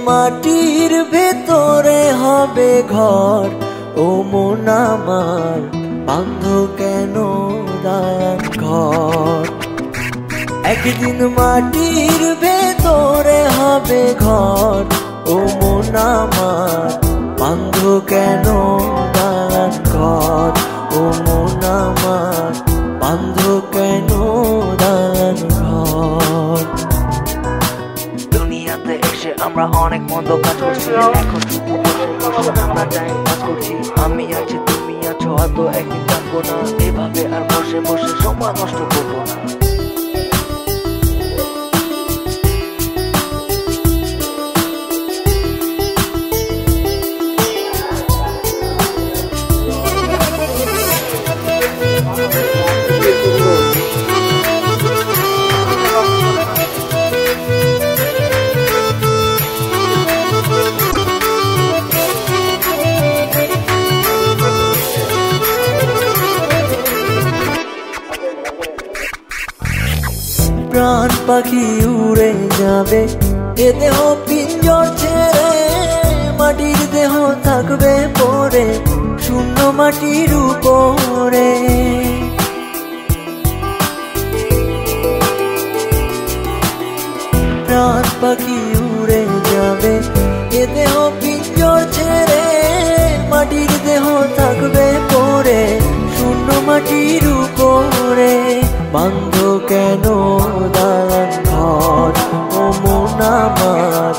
মাটির ভেতরে হবে ঘর, ও মন আমার বাঁধ কেন দালান ঘর। একদিন মাটির ভেতরে হবে ঘর, ও মন আমার বাঁধ কেন দালান ঘর, ও মন আমার বাঁধ কেন দালান ঘর। দুনিয়াতে এসে আমরা অনেক মন্দ কাজ করছি, এখন শুধু বসে বসে আমরা টাইম পাস করছি। আমি আছি তুমি আছো, হয়তো একদিন থাকবো না, এভাবে আর বসে বসে সময় নষ্ট করবো না। প্রাণ পাখি উড়ে যাবে এ দেহ পিঞ্জর ছেড়ে, মাটির দেহ থাকবে পড়ে শূন্য মাটির উপরে। প্রাণ পাখি উড়ে যাবে এ দেহ পিঞ্জর ছেড়ে, মাটির দেহ থাকবে পড়ে শূন্য মাটির উপরে। বাঁধ কেন দালান ঘর, ও মন আমার